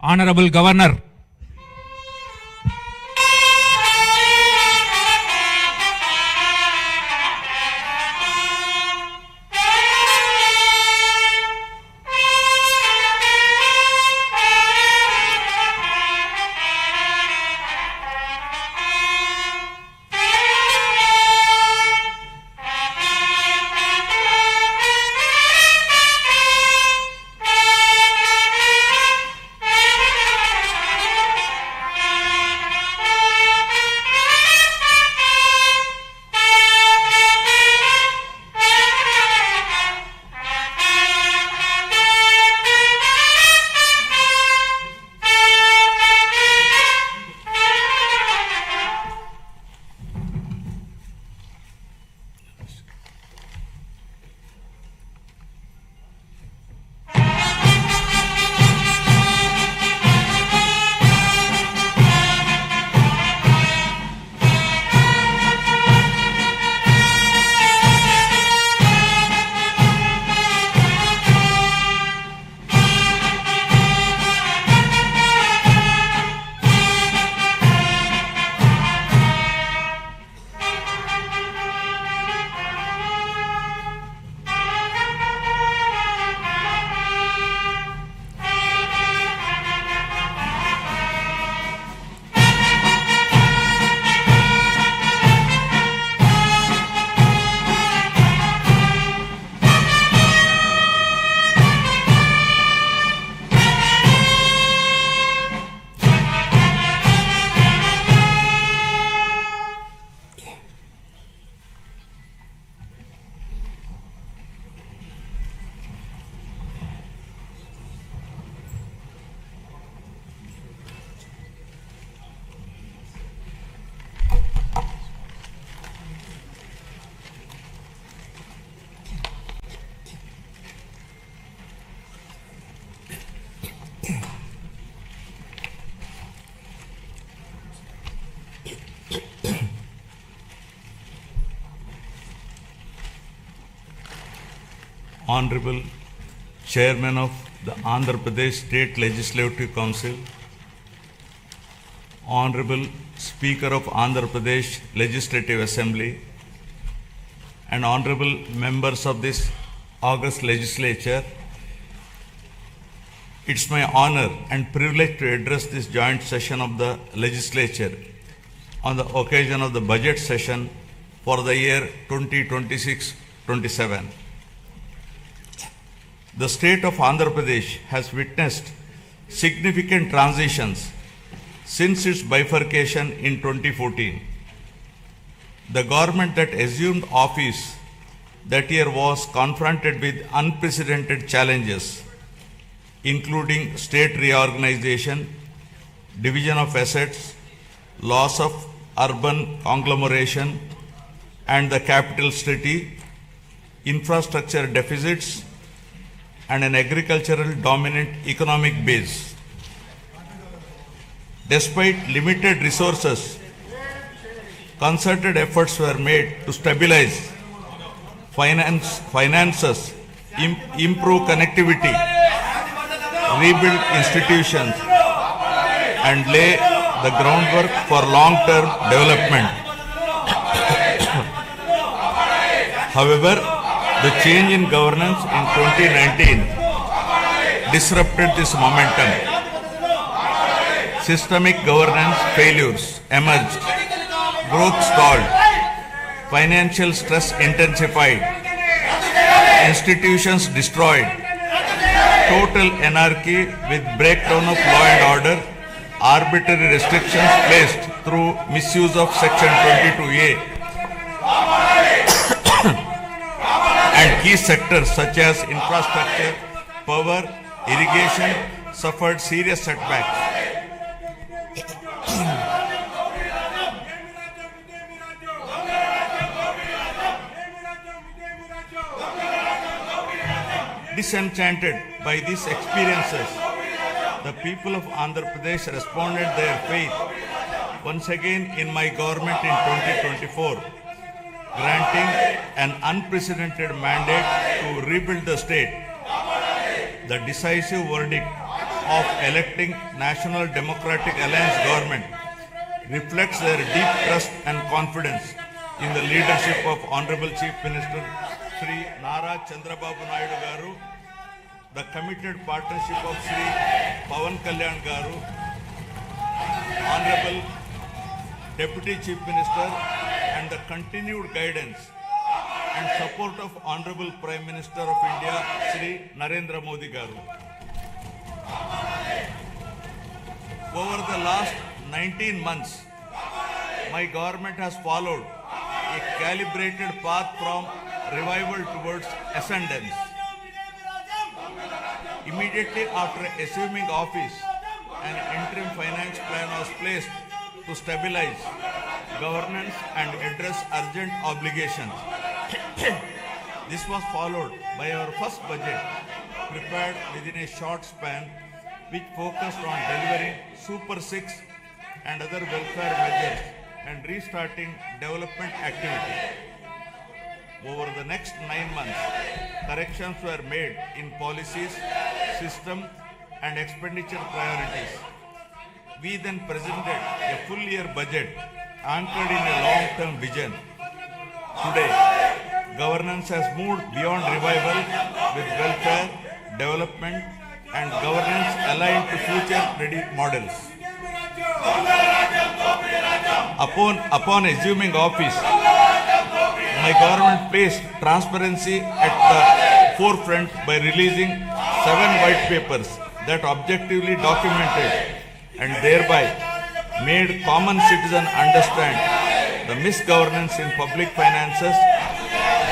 Honorable Governor, Honorable Chairman of the Andhra Pradesh State Legislative Council, Honorable Speaker of Andhra Pradesh Legislative Assembly, and Honorable members of this August Legislature, it's my honor and privilege to address this joint session of the Legislature on the occasion of the budget session for the year 2026-27. The state of Andhra Pradesh has witnessed significant transitions since its bifurcation in 2014. The government that assumed office that year was confronted with unprecedented challenges, including state reorganization, division of assets, loss of urban conglomeration and the capital city, infrastructure deficits, and an agricultural dominant economic base. Despite limited resources, concerted efforts were made to stabilize finances, improve connectivity, rebuild institutions, and lay the groundwork for long-term development. However, the change in governance in 2019 disrupted this momentum. Systemic governance failures emerged, growth stalled, financial stress intensified, institutions destroyed, total anarchy with breakdown of law and order, arbitrary restrictions placed through misuse of Section 22A, and key sectors such as infrastructure, power, irrigation suffered serious setbacks. Disenchanted by these experiences, the people of Andhra Pradesh responded their faith once again in my government in 2024, granting an unprecedented mandate to rebuild the state. The decisive verdict of electing National Democratic Alliance government reflects their deep trust and confidence in the leadership of Honorable Chief Minister Sri Nara Chandrababu Naidu Garu, the committed partnership of Sri Pawan Kalyan Garu, Honorable Deputy Chief Minister, and the continued guidance and support of Honorable Prime Minister of India, Sri Narendra Modi Garu. Over the last 19 months, my government has followed a calibrated path from revival towards ascendance. Immediately after assuming office, an interim finance plan was placed to stabilize governance and address urgent obligations. This was followed by our first budget, prepared within a short span, which focused on delivering Super 6 and other welfare measures and restarting development activity. Over the next 9 months, corrections were made in policies, system, and expenditure priorities. We then presented a full year budget anchored in a long-term vision. Today, governance has moved beyond revival with welfare, development, and governance aligned to future-ready models. Upon assuming office, my government placed transparency at the forefront by releasing 7 white papers that objectively documented and thereby made common citizens understand the misgovernance in public finances,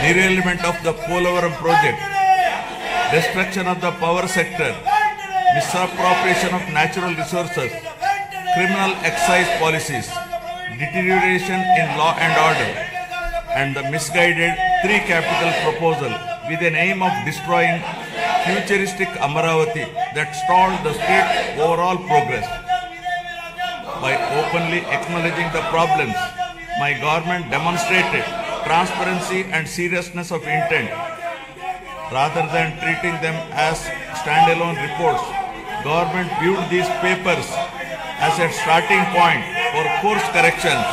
derailment of the Polavaram project, destruction of the power sector, misappropriation of natural resources, criminal excise policies, deterioration in law and order, and the misguided 3 capital proposal with an aim of destroying futuristic Amaravati that stalled the state's overall progress. By openly acknowledging the problems, my government demonstrated transparency and seriousness of intent. Rather than treating them as standalone reports, government viewed these papers as a starting point for course corrections.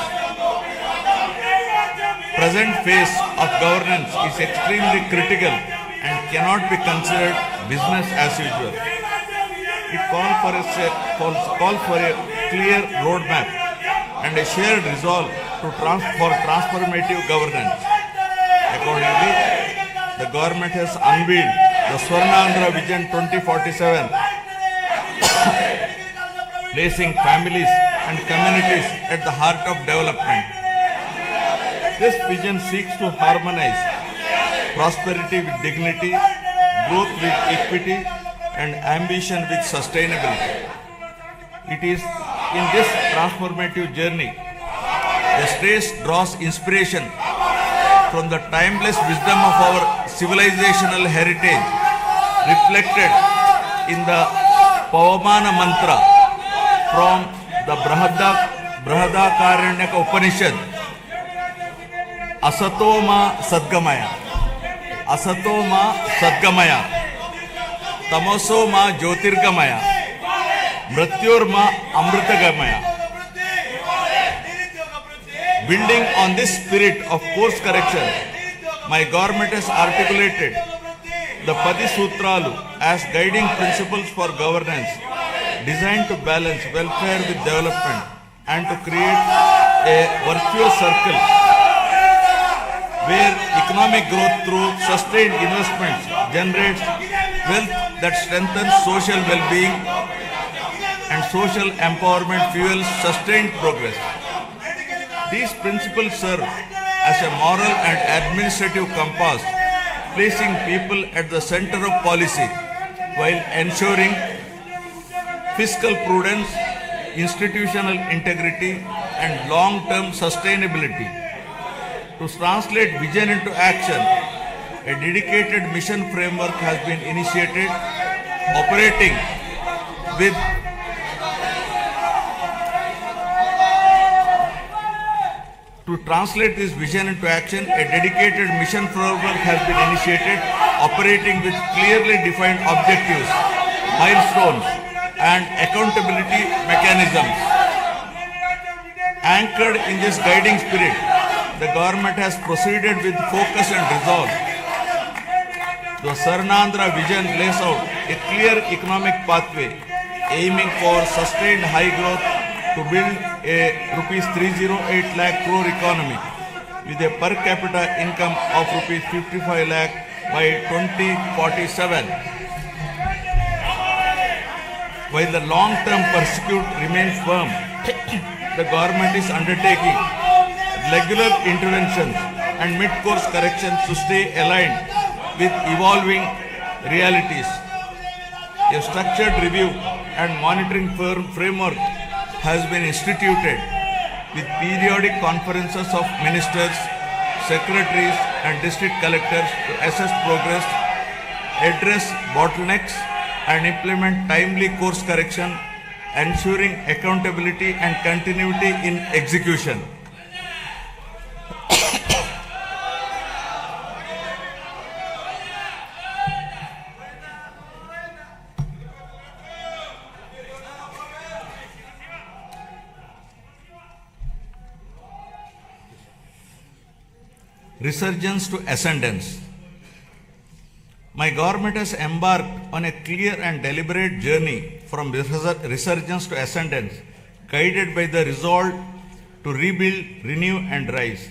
Present phase of governance is extremely critical and cannot be considered business as usual. It calls for a clear roadmap and a shared resolve for transformative governance. Accordingly, the government has unveiled the Sarnandra Vision 2047, placing families and communities at the heart of development. This vision seeks to harmonize prosperity with dignity, growth with equity, and ambition with sustainability. It is in this transformative journey, the state draws inspiration from the timeless wisdom of our civilizational heritage, reflected in the Pavamana mantra from the Brahadakaranyaka Upanishad. Asatoma Sadgamaya, Asatoma Sadgamaya, Tamosoma Jyotirgamaya, Mrityorma Amritagamaya. Building on this spirit of course correction, my government has articulated the Padi Sutralu as guiding principles for governance, designed to balance welfare with development and to create a virtuous circle where economic growth through sustained investments generates wealth that strengthens social well-being and social empowerment fuels sustained progress. These principles serve as a moral and administrative compass, placing people at the center of policy while ensuring fiscal prudence, institutional integrity, and long-term sustainability. To translate vision into action, a dedicated mission framework has been initiated, operating with To translate this vision into action, a dedicated mission framework has been initiated, operating with clearly defined objectives, milestones, and accountability mechanisms. Anchored in this guiding spirit, the government has proceeded with focus and resolve. The Sarnandra vision lays out a clear economic pathway aiming for sustained high growth to build a rupees 308 lakh crore economy with a per capita income of rupees 55 lakh by 2047. While the long-term pursuit remains firm, the government is undertaking regular interventions and mid-course corrections to stay aligned with evolving realities. A structured review and monitoring framework has been instituted with periodic conferences of ministers, secretaries and district collectors to assess progress, address bottlenecks and implement timely course correction, ensuring accountability and continuity in execution. Resurgence to ascendance. My government has embarked on a clear and deliberate journey from resurgence to ascendance, guided by the resolve to rebuild, renew and rise.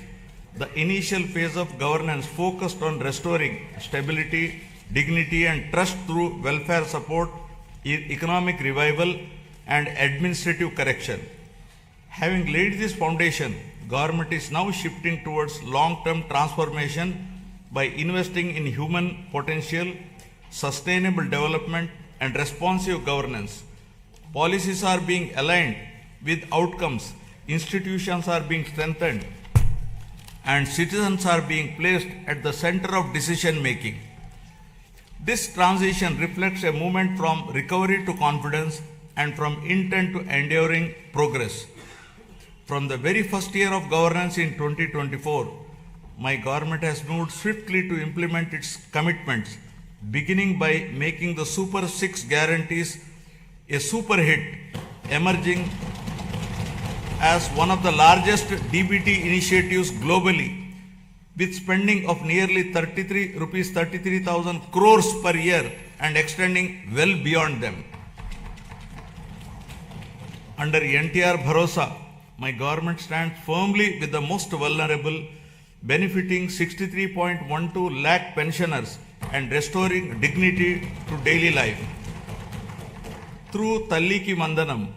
The initial phase of governance focused on restoring stability, dignity and trust through welfare support, economic revival and administrative correction. Having laid this foundation, government is now shifting towards long-term transformation by investing in human potential, sustainable development and responsive governance. Policies are being aligned with outcomes, institutions are being strengthened, and citizens are being placed at the center of decision making. This transition reflects a movement from recovery to confidence and from intent to enduring progress. From the very first year of governance in 2024, my government has moved swiftly to implement its commitments, beginning by making the Super 6 guarantees a super hit, emerging as one of the largest DBT initiatives globally, with spending of nearly 33,000 crores per year and extending well beyond them. Under NTR Bharosa, my government stands firmly with the most vulnerable, benefiting 63.12 lakh pensioners and restoring dignity to daily life. Through Talliki Mandanam,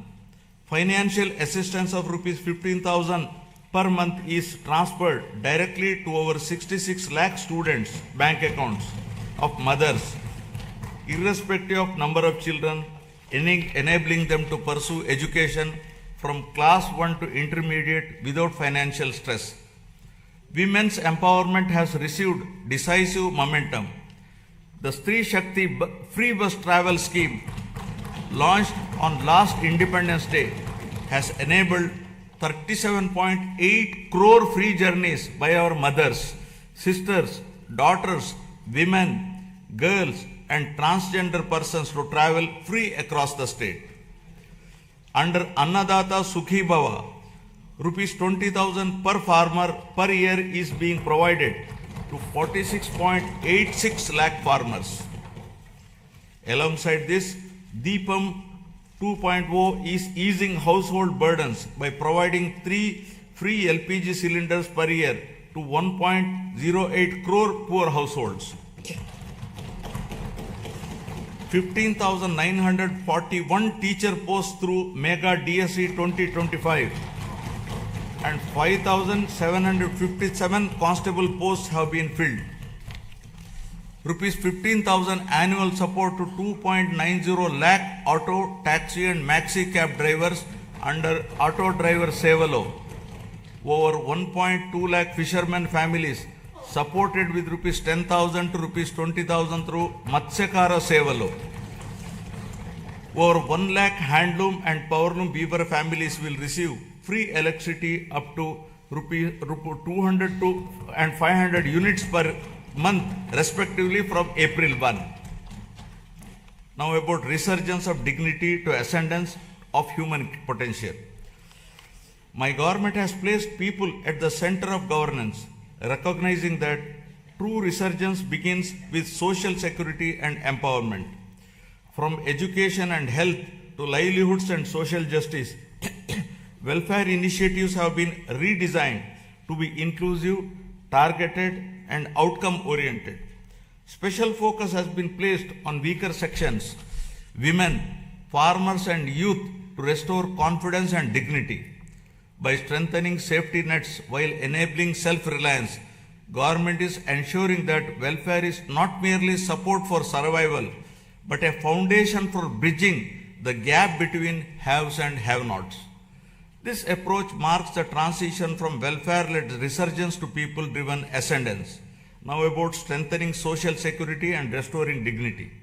financial assistance of rupees 15,000 per month is transferred directly to over 66 lakh students' bank accounts of mothers, irrespective of number of children, enabling them to pursue education from class 1 to intermediate without financial stress. Women's empowerment has received decisive momentum. The Stree Shakti free bus travel scheme, launched on last Independence Day, has enabled 37.8 crore free journeys by our mothers, sisters, daughters, women, girls and transgender persons to travel free across the state. Under Annadata Sukhi Bhava, rupees 20,000 per farmer per year is being provided to 46.86 lakh farmers. Alongside this, Deepam 2.0 is easing household burdens by providing 3 free LPG cylinders per year to 1.08 crore poor households. 15,941 teacher posts through Mega DSE 2025 and 5,757 constable posts have been filled. Rupees 15,000 annual support to 2.90 lakh auto, taxi and maxi cab drivers under Auto Driver Sevalo. Over 1.2 lakh fishermen families supported with rupees 10,000 to rupees 20,000 through Matsyakara Sevalo. Over 1 lakh handloom and powerloom weaver families will receive free electricity up to rupees 200 and 500 units per month respectively from April 1. Now about resurgence of dignity to ascendance of human potential. My government has placed people at the center of governance, recognizing that true resurgence begins with social security and empowerment. From education and health to livelihoods and social justice, welfare initiatives have been redesigned to be inclusive, targeted, and outcome-oriented. Special focus has been placed on weaker sections, women, farmers, and youth to restore confidence and dignity. By strengthening safety nets while enabling self-reliance, government is ensuring that welfare is not merely support for survival, but a foundation for bridging the gap between haves and have-nots. This approach marks the transition from welfare-led resurgence to people-driven ascendance. Now about strengthening social security and restoring dignity.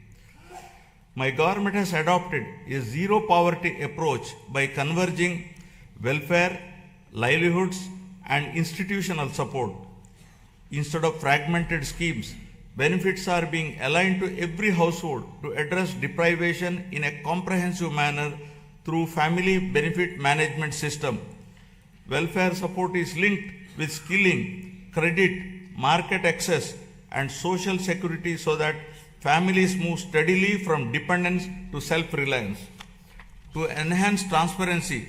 My government has adopted a zero-poverty approach by converging welfare, livelihoods, and institutional support. Instead of fragmented schemes, benefits are being aligned to every household to address deprivation in a comprehensive manner through family benefit management system. Welfare support is linked with skilling, credit, market access, and social security so that families move steadily from dependence to self-reliance. To enhance transparency,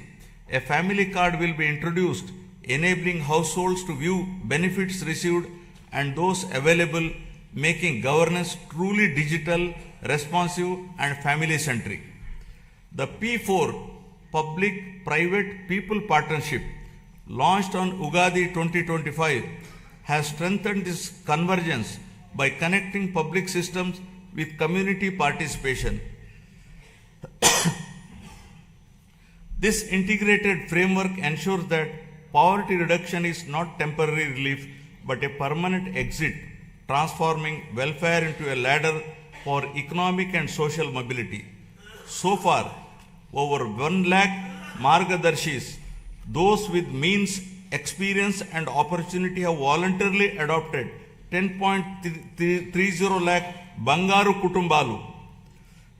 a family card will be introduced, enabling households to view benefits received and those available, making governance truly digital, responsive, and family-centric. The P4 Public-Private People Partnership, launched on Ugadi 2025, has strengthened this convergence by connecting public systems with community participation. This integrated framework ensures that poverty reduction is not temporary relief but a permanent exit, transforming welfare into a ladder for economic and social mobility. So far, over 1 lakh Margadarshis, those with means, experience, and opportunity have voluntarily adopted 10.30 lakh Bangaru Kutumbalu,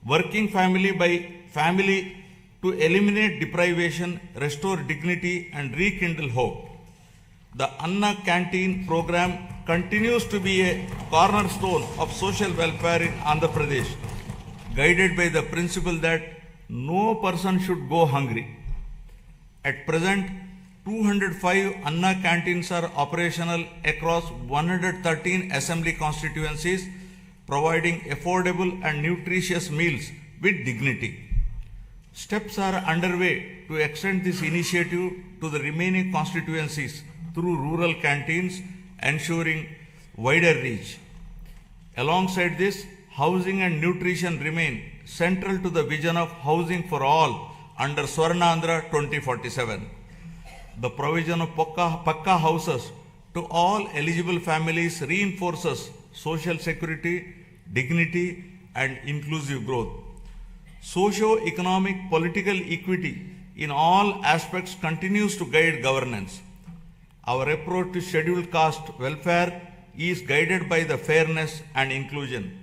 working family by family to eliminate deprivation, restore dignity, and rekindle hope. The Anna Canteen program continues to be a cornerstone of social welfare in Andhra Pradesh, guided by the principle that no person should go hungry. At present, 205 Anna canteens are operational across 113 assembly constituencies, providing affordable and nutritious meals with dignity. Steps are underway to extend this initiative to the remaining constituencies through rural canteens, ensuring wider reach. Alongside this, housing and nutrition remain central to the vision of housing for all under Sarnandra 2047. The provision of Pakka houses to all eligible families reinforces social security, dignity, and inclusive growth. Socio-economic political equity in all aspects continues to guide governance. Our approach to scheduled caste welfare is guided by the fairness and inclusion.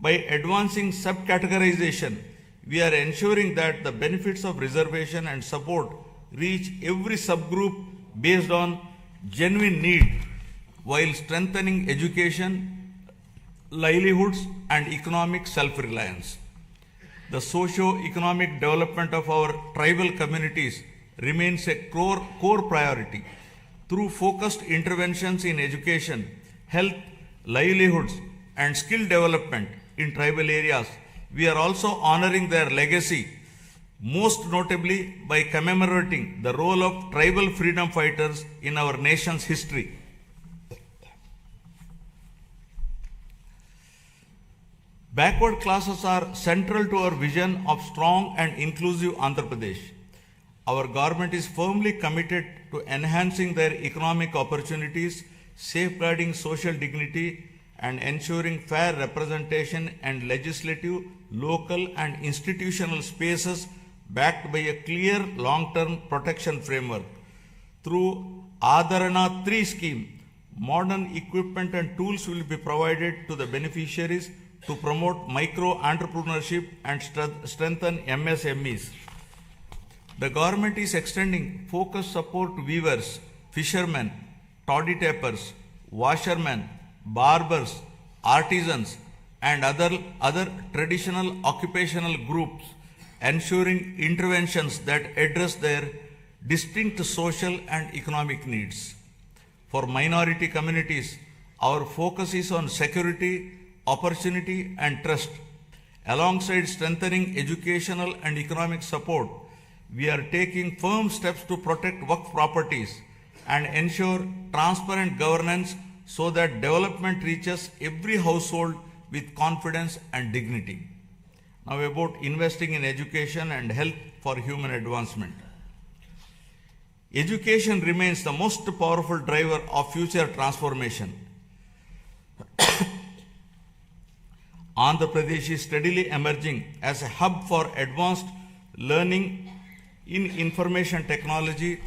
By advancing subcategorization, we are ensuring that the benefits of reservation and support reach every subgroup based on genuine need, while strengthening education, livelihoods, and economic self-reliance. The socio-economic development of our tribal communities remains a core priority. Through focused interventions in education, health, livelihoods, and skill development in tribal areas, we are also honoring their legacy, most notably by commemorating the role of tribal freedom fighters in our nation's history. Backward classes are central to our vision of strong and inclusive Andhra Pradesh. Our government is firmly committed to enhancing their economic opportunities, safeguarding social dignity, and ensuring fair representation and legislative, local, and institutional spaces backed by a clear long-term protection framework. Through Adharana 3 scheme, modern equipment and tools will be provided to the beneficiaries to promote micro entrepreneurship and strengthen MSMEs. The government is extending focused support to weavers, fishermen, toddy tappers, washermen, barbers, artisans, and other traditional occupational groups, ensuring interventions that address their distinct social and economic needs. For minority communities, our focus is on security, opportunity, and trust. Alongside strengthening educational and economic support, we are taking firm steps to protect Waqf properties and ensure transparent governance so that development reaches every household with confidence and dignity. Now about investing in education and health for human advancement. Education remains the most powerful driver of future transformation. Andhra Pradesh is steadily emerging as a hub for advanced learning in information technology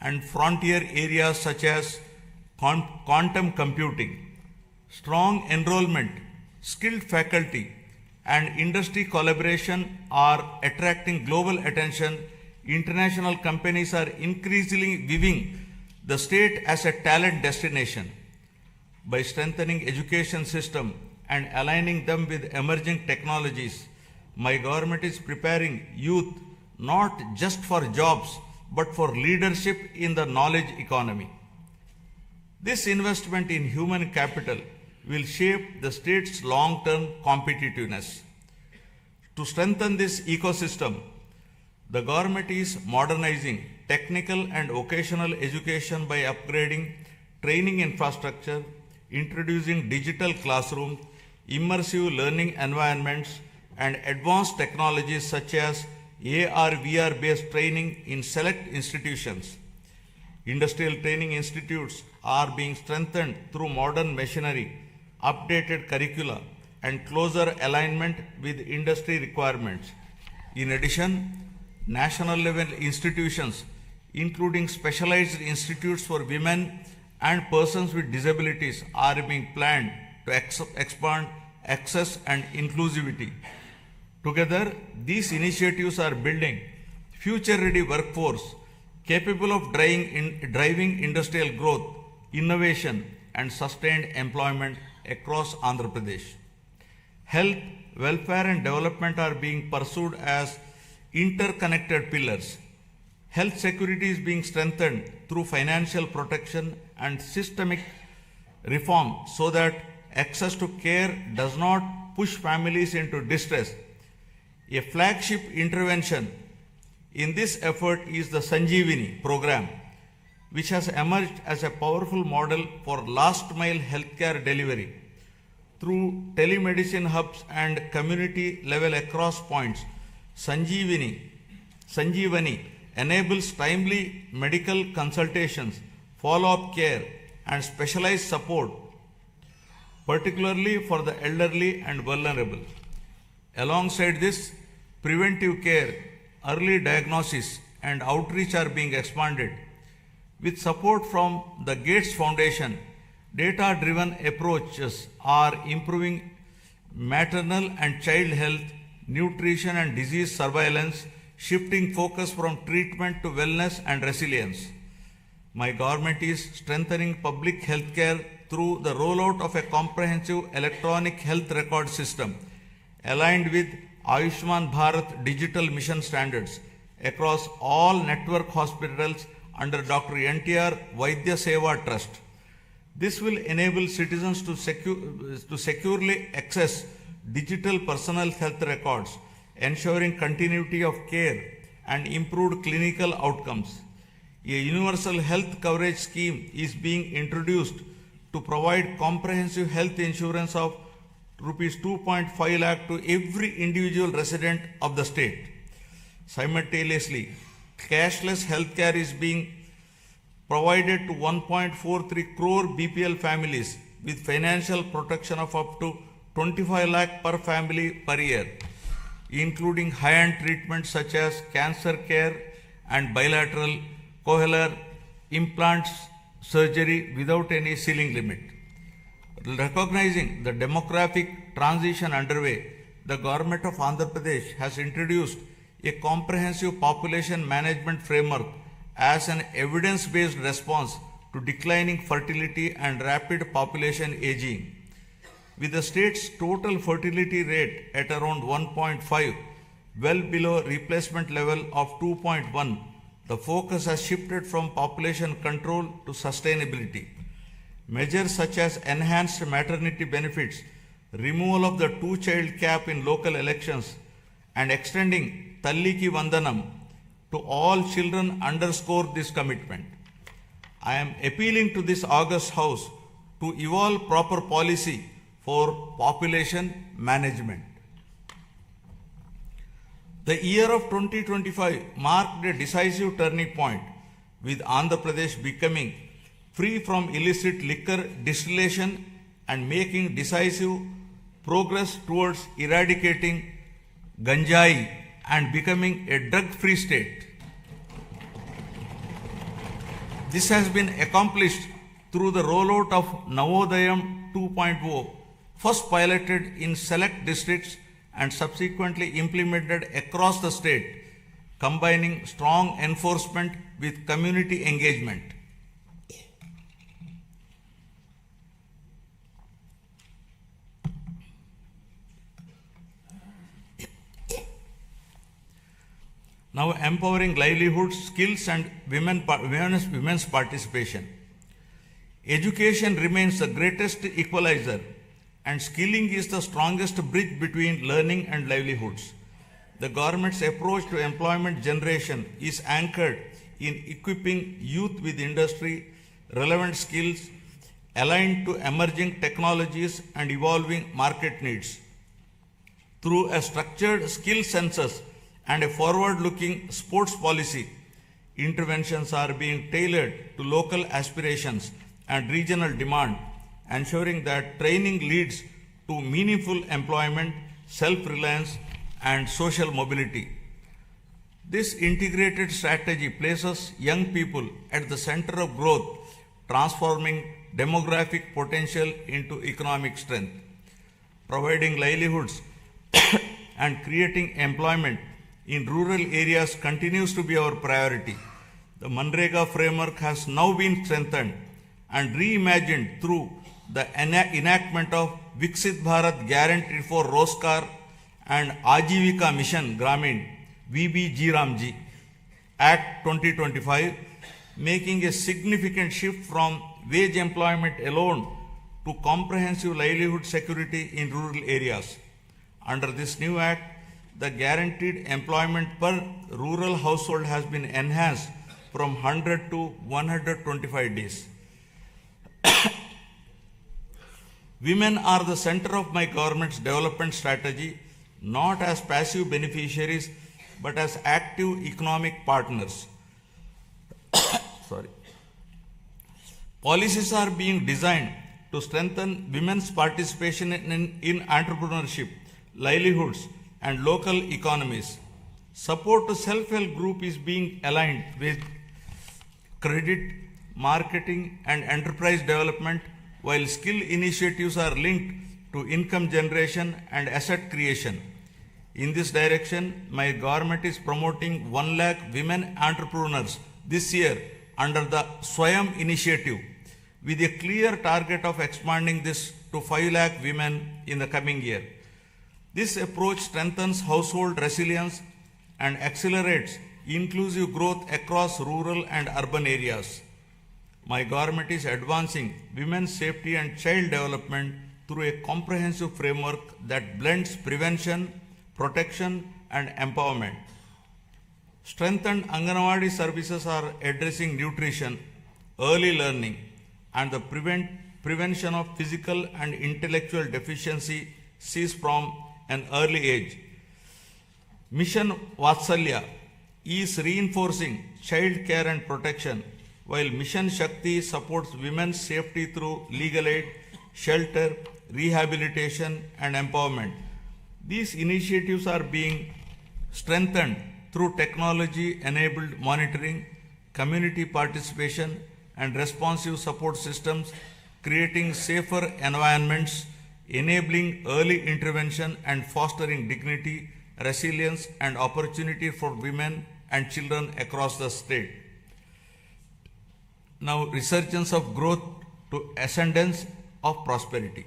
and frontier areas such as quantum computing. Strong enrollment, skilled faculty, and industry collaboration are attracting global attention. International companies are increasingly viewing the state as a talent destination. By strengthening education system and aligning them with emerging technologies, my government is preparing youth not just for jobs but for leadership in the knowledge economy. This investment in human capital will shape the state's long-term competitiveness. To strengthen this ecosystem, the government is modernizing technical and vocational education by upgrading training infrastructure, introducing digital classrooms, immersive learning environments, and advanced technologies such as AR/VR based training in select institutions. Industrial training institutes are being strengthened through modern machinery, updated curricula, and closer alignment with industry requirements. In addition, national level institutions, including specialized institutes for women and persons with disabilities, are being planned to expand access and inclusivity. Together, these initiatives are building future-ready workforce capable of driving industrial growth, innovation, and sustained employment across Andhra Pradesh. Health, welfare, and development are being pursued as interconnected pillars. Health security is being strengthened through financial protection and systemic reform so that access to care does not push families into distress. A flagship intervention in this effort is the Sanjeevani program, which has emerged as a powerful model for last mile healthcare delivery. Through telemedicine hubs and community level across points, Sanjeevani enables timely medical consultations, follow-up care, and specialized support, particularly for the elderly and vulnerable. Alongside this, preventive care, early diagnosis, and outreach are being expanded. With support from the Gates Foundation, data-driven approaches are improving maternal and child health, nutrition, and disease surveillance, shifting focus from treatment to wellness and resilience. My government is strengthening public health care through the rollout of a comprehensive electronic health record system aligned with Ayushman Bharat digital mission standards across all network hospitals under Dr. NTR Vaidya Seva Trust. This will enable citizens to securely access digital personal health records, ensuring continuity of care and improved clinical outcomes. A universal health coverage scheme is being introduced to provide comprehensive health insurance of Rs 2.5 lakh to every individual resident of the state. Simultaneously, cashless healthcare is being provided to 1.43 crore BPL families with financial protection of up to 25 lakh per family per year, including high-end treatments such as cancer care and bilateral cochlear implants surgery without any ceiling limit. Recognizing the demographic transition underway, the government of Andhra Pradesh has introduced a comprehensive population management framework as an evidence-based response to declining fertility and rapid population aging. With the state's total fertility rate at around 1.5, well below replacement level of 2.1, the focus has shifted from population control to sustainability. Measures such as enhanced maternity benefits, removal of the two-child cap in local elections, and extending Talliki Vandanam to all children underscore this commitment. I am appealing to this august House to evolve proper policy for population management. The year of 2025 marked a decisive turning point, with Andhra Pradesh becoming free from illicit liquor distillation and making decisive progress towards eradicating ganjai and becoming a drug-free state. This has been accomplished through the rollout of Navodayam 2.0, first piloted in select districts and subsequently implemented across the state, combining strong enforcement with community engagement. Now empowering livelihoods, skills and women's participation. Education remains the greatest equalizer, and skilling is the strongest bridge between learning and livelihoods. The government's approach to employment generation is anchored in equipping youth with industry relevant skills aligned to emerging technologies and evolving market needs. Through a structured skill census and a forward-looking sports policy, interventions are being tailored to local aspirations and regional demand, ensuring that training leads to meaningful employment, self-reliance, and social mobility. This integrated strategy places young people at the center of growth, transforming demographic potential into economic strength. Providing livelihoods and creating employment in rural areas continues to be our priority. The Manrega framework has now been strengthened and reimagined through the enactment of Viksit Bharat Guarantee for Roskar and Ajivika Mission Gramin VBG Ramji Act 2025, making a significant shift from wage employment alone to comprehensive livelihood security in rural areas. Under this new act, the guaranteed employment per rural household has been enhanced from 100 to 125 days. Women are the center of my government's development strategy, not as passive beneficiaries, but as active economic partners. Policies are being designed to strengthen women's participation in entrepreneurship, livelihoods, and local economies. Support to self-help group is being aligned with credit, marketing, and enterprise development, while skill initiatives are linked to income generation and asset creation. In this direction, my government is promoting 1 lakh women entrepreneurs this year under the Swayam initiative, with a clear target of expanding this to 5 lakh women in the coming year. This approach strengthens household resilience and accelerates inclusive growth across rural and urban areas. My government is advancing women's safety and child development through a comprehensive framework that blends prevention, protection, and empowerment. Strengthened Anganwadi services are addressing nutrition, early learning, and the prevention of physical and intellectual deficiencies from an early age. Mission Vatsalya is reinforcing child care and protection, while Mission Shakti supports women's safety through legal aid, shelter, rehabilitation, and empowerment. These initiatives are being strengthened through technology-enabled monitoring, community participation, and responsive support systems, creating safer environments, enabling early intervention and fostering dignity, resilience and opportunity for women and children across the state. Now, resurgence of growth to ascendance of prosperity.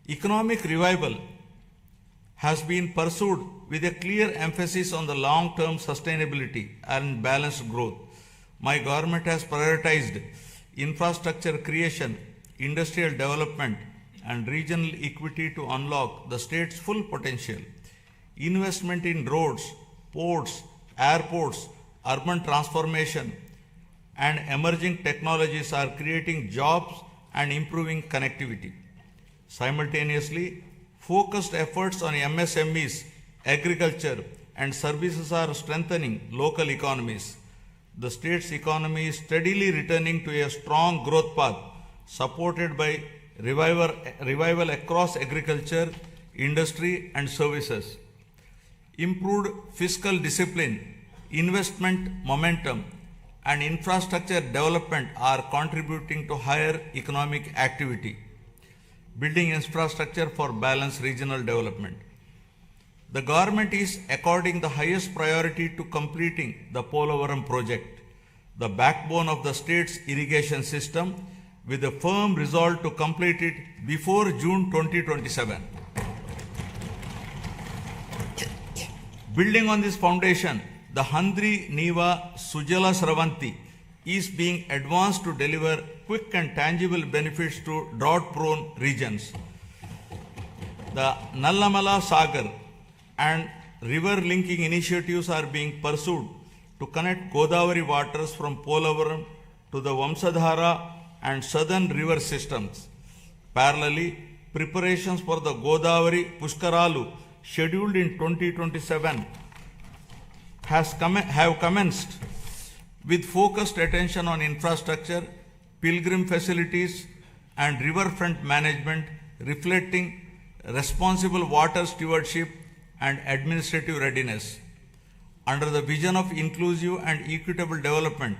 Economic revival has been pursued with a clear emphasis on the long-term sustainability and balanced growth. My government has prioritized infrastructure creation, industrial development, and regional equity to unlock the state's full potential. Investment in roads, ports, airports, urban transformation, and emerging technologies are creating jobs and improving connectivity. Simultaneously, focused efforts on MSMEs, agriculture, and services are strengthening local economies. The state's economy is steadily returning to a strong growth path, supported by revival across agriculture, industry, and services. Improved fiscal discipline, investment momentum, and infrastructure development are contributing to higher economic activity, building infrastructure for balanced regional development. The government is according the highest priority to completing the Polavaram project, the backbone of the state's irrigation system, with a firm resolve to complete it before June 2027. Building on this foundation, the Handri Neva Sujala Sravanti is being advanced to deliver quick and tangible benefits to drought-prone regions. The Nallamala Sagar and river linking initiatives are being pursued to connect Godavari waters from Polavaram to the Vamsadhara and southern river systems. Parallelly, preparations for the Godavari Pushkaralu scheduled in 2027 have commenced with focused attention on infrastructure, pilgrim facilities, and riverfront management, reflecting responsible water stewardship and administrative readiness. Under the vision of inclusive and equitable development,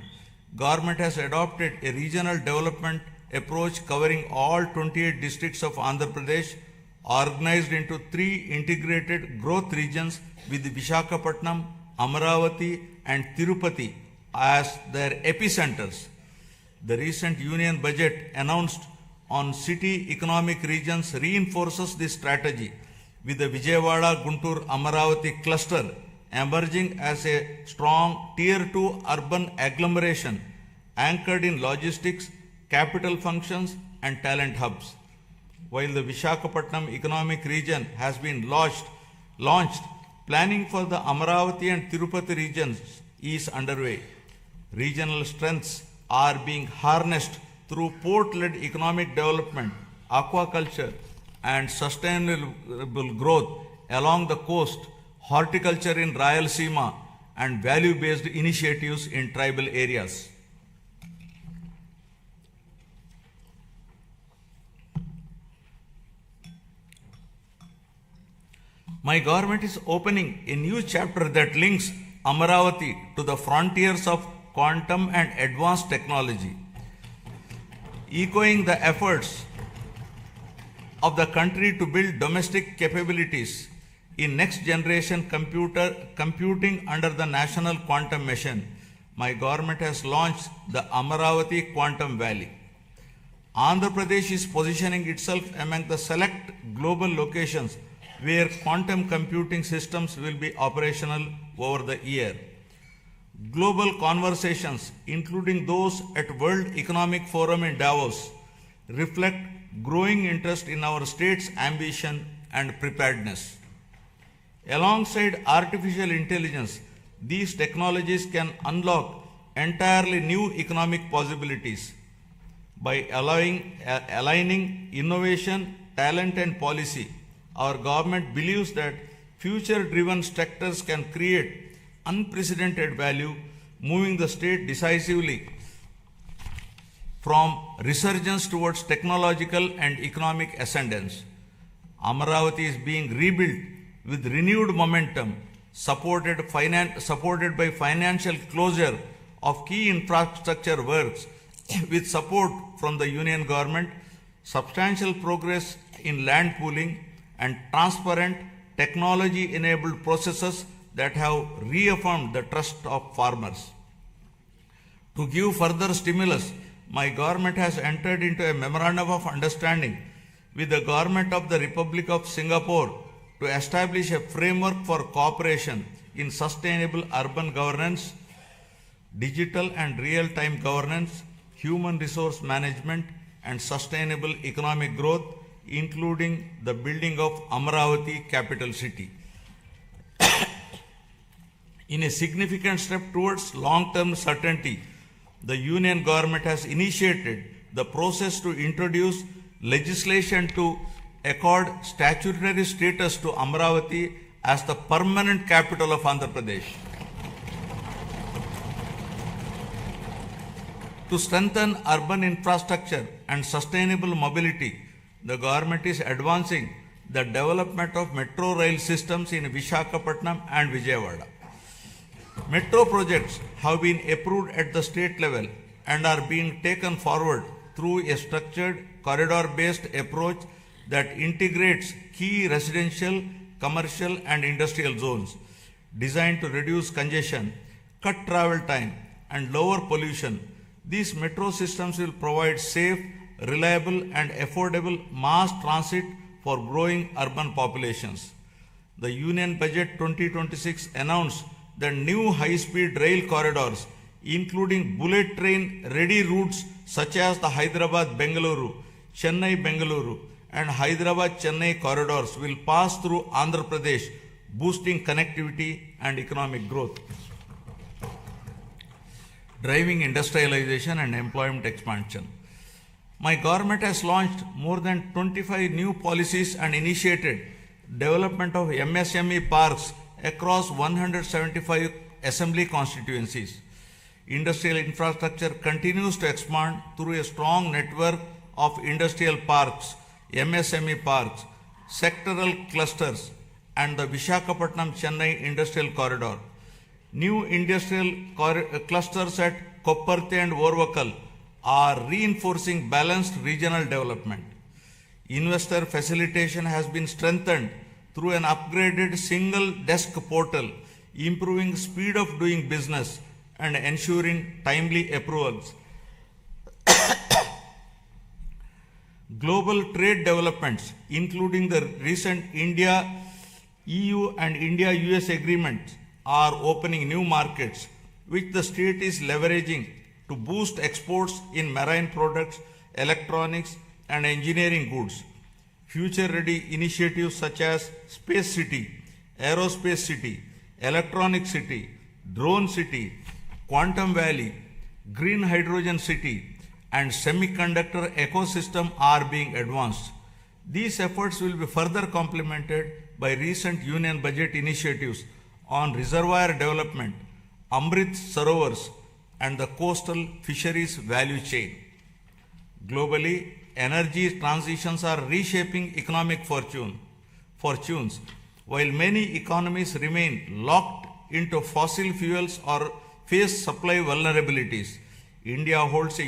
government has adopted a regional development approach covering all 28 districts of Andhra Pradesh, organized into 3 integrated growth regions with Visakhapatnam, Amaravati, and Tirupati as their epicenters. The recent union budget announced on city economic regions reinforces this strategy, with the Vijayawada Guntur Amaravati cluster emerging as a strong Tier 2 urban agglomeration anchored in logistics, capital functions, and talent hubs. While the Visakhapatnam economic region has been launched, planning for the Amaravati and Tirupati regions is underway. Regional strengths are being harnessed through port-led economic development, aquaculture, and sustainable growth along the coast, horticulture in Rayalaseema, and value-based initiatives in tribal areas. My government is opening a new chapter that links Amaravati to the frontiers of quantum and advanced technology, echoing the efforts of the country to build domestic capabilities in next-generation computing under the National Quantum Mission. My government has launched the Amaravati Quantum Valley. Andhra Pradesh is positioning itself among the select global locations where quantum computing systems will be operational over the year. Global conversations, including those at World Economic Forum in Davos, reflect growing interest in our state's ambition and preparedness. Alongside artificial intelligence, these technologies can unlock entirely new economic possibilities. By aligning innovation, talent, and policy, our government believes that future-driven sectors can create unprecedented value, moving the state decisively from resurgence towards technological and economic ascendance. Amaravati is being rebuilt with renewed momentum, supported by financial closure of key infrastructure works With support from the union government, substantial progress in land pooling and transparent technology-enabled processes that have reaffirmed the trust of farmers. To give further stimulus, my government has entered into a memorandum of understanding with the government of the Republic of Singapore to establish a framework for cooperation in sustainable urban governance, digital and real-time governance, human resource management, and sustainable economic growth, including the building of Amaravati capital city. In a significant step towards long-term certainty, the union government has initiated the process to introduce legislation to accord statutory status to Amaravati as the permanent capital of Andhra Pradesh. To strengthen urban infrastructure and sustainable mobility, the government is advancing the development of metro rail systems in Visakhapatnam and Vijayawada. Metro projects have been approved at the state level and are being taken forward through a structured corridor-based approach that integrates key residential, commercial and industrial zones designed to reduce congestion, cut travel time and lower pollution. These metro systems will provide safe, reliable and affordable mass transit for growing urban populations. The Union Budget 2026 announced the new high-speed rail corridors, including bullet train-ready routes such as the Hyderabad-Bengaluru, Chennai-Bengaluru and Hyderabad-Chennai corridors will pass through Andhra Pradesh, boosting connectivity and economic growth. Driving industrialization and employment expansion. My government has launched more than 25 new policies and initiated development of MSME parks across 175 assembly constituencies. Industrial infrastructure continues to expand through a strong network of industrial parks, MSME parks, sectoral clusters, and the Visakhapatnam-Chennai industrial corridor. New industrial clusters at Kopparthe and Orvakal are reinforcing balanced regional development. Investor facilitation has been strengthened through an upgraded single desk portal, improving speed of doing business and ensuring timely approvals. Global trade developments, including the recent India-EU and India-US agreements, are opening new markets, which the state is leveraging to boost exports in marine products, electronics, and engineering goods. Future-ready initiatives such as Space City, Aerospace City, Electronic City, Drone City, Quantum Valley, Green Hydrogen City, and semiconductor ecosystem are being advanced. These efforts will be further complemented by recent Union Budget initiatives on reservoir development, Amrit Sarovars, and the coastal fisheries value chain. Globally, energy transitions are reshaping economic fortunes. While many economies remain locked into fossil fuels or face supply vulnerabilities, India holds a